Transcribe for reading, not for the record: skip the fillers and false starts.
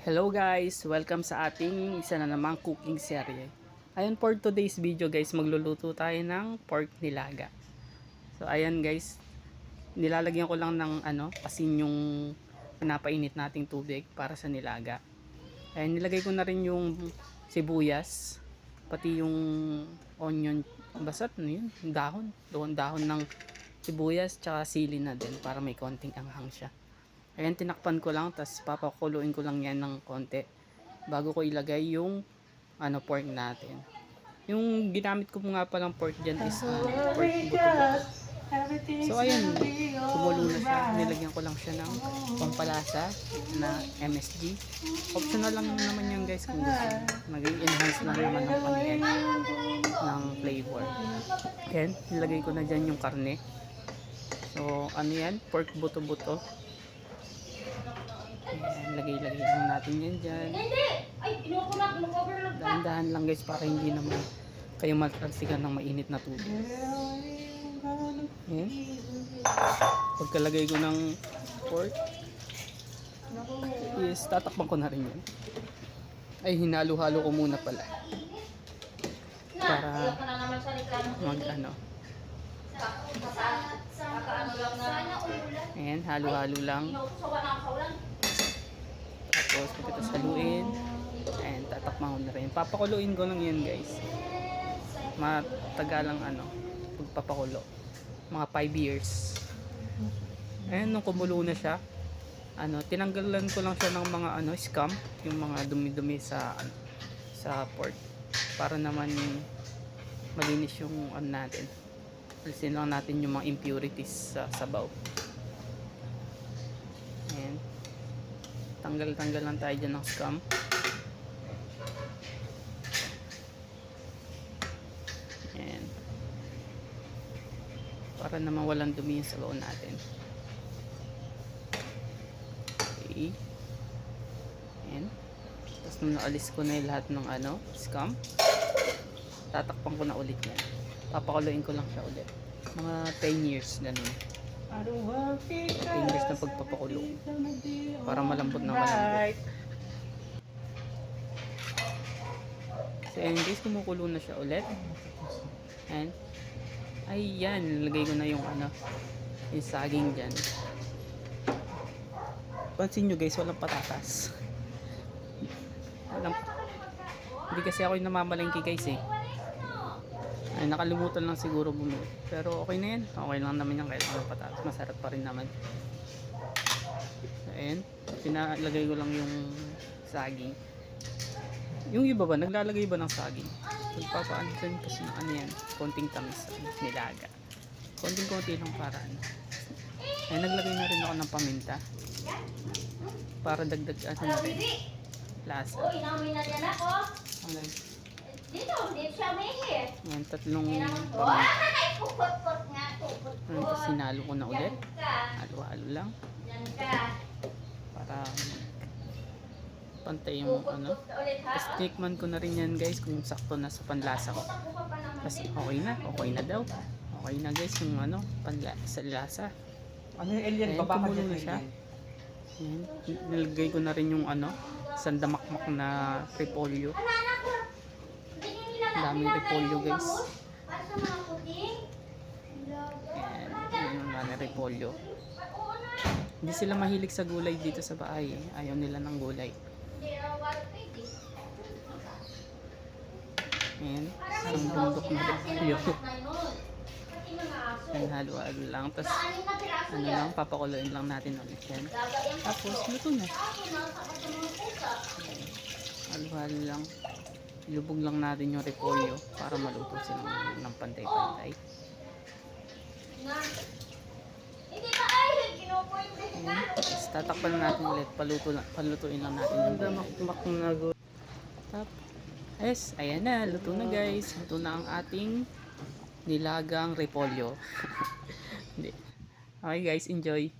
Hello guys! Welcome sa ating isa na namang cooking serye. Ayan, for today's video guys, magluluto tayo ng pork nilaga. So ayan guys, nilalagyan ko lang ng asin yung pinapainit nating tubig para sa nilaga. Ayan, nilagay ko na rin yung sibuyas, pati yung onion, basta yun, dahon ng sibuyas, tsaka sili na din para may konting anghang siya. Ayan, tinakpan ko lang, tapos papakuluin ko lang yan ng konti bago ko ilagay yung pork natin. Yung ginamit ko nga palang pork dyan is pork buto-buto. So ayan, kumulo na siya. Nilagyan ko lang siya ng pampalasa na MSG. Optional lang naman yan guys kung gusto. Nag-enhance lang naman ng panigay ng flavor. Ayan, nilagay ko na dyan yung karne. So ano yan, pork buto-buto. Ayan, lagay-lagay lang natin yan dyan. Dahan-dahan lang guys para hindi naman kayo matalsikan ng mainit na tubig. Ayan. Pagkalagay ko ng pork, is tatakpan ko na rin yan. Ay, hinalo-halo ko muna pala. Para ayan, halo-halo lang. Tapos pagkatapos haluin, and tatakpan ko na rin. Papakuluin ko lang yan guys. Matagalang pagpapakulo. Mga 5 years. Ayan, nung kumulo na siya, tinanggalan ko lang siya ng mga scum, yung mga dumi-dumi sa pork. Para naman malinis yung natin. Alisin lang natin yung mga impurities sa sabaw. Ayan. Tanggal lang tayo dyan ng scum. Ayan. Para naman walang dumi yung sabaw natin. Okay. Ayan. Tapos nung naalis ko na yung lahat ng scum, tatakpan ko na ulit yan. Papakuluin ko lang siya ulit. Mga 10 years ganun. 10 years na pagpapakulo para malambot na malambot. So ayan guys, kumukulo na siya ulit. And ayan, lagay ko na yung yung saging dyan. Pansin nyo guys, walang patatas. Hindi kasi ako yung namamalengke guys eh. Ay, nakalimutan lang siguro bumili. Pero okay na yan. Okay lang naman yan kahit walang patatas. Masarap pa rin naman. So, ayan. Pinalagay ko lang yung saging. Yung iba ba, naglalagay ba ng saging? Nagpapaan dyan kasi yan. Konting tamis. Nilaga. Konting-konti lang para Ay, naglagay na rin ako ng paminta. Para dagdag na rin. Lasa. Okay. Dito siya may hair. Ayan, tatlong tapos sinalo ko na ulit. Halo-halo lang. Para pantay yung Tapos tikman ko na rin yan guys kung sakto na sa panlasa ko. Tapos okay na daw. Okay na guys yung panlasa lasa. Ano yung alien? Ayan, kumulo na siya. Ayan, nilagay ko na rin yung sandamakmak na repolyo. Daming repolyo guys. Ayan, yung repolyo. Hindi sila mahilig sa gulay dito sa bahay eh. Ayaw nila ng gulay. Ayan, isang bundok na repolyo. Ayan, halo-halo lang. Tapos lang, papakuluin lang natin ulit yan. Tapos luto na. Halo-halo lang. Ilubog lang natin yung repolyo para maluto sila ng pantay-pantay. Tapos tatakpan natin ulit. Palutuin lang natin yung gulay. Tapos, ayan na. Luto na guys. Luto na ang ating nilagang repolyo. Okay guys, enjoy.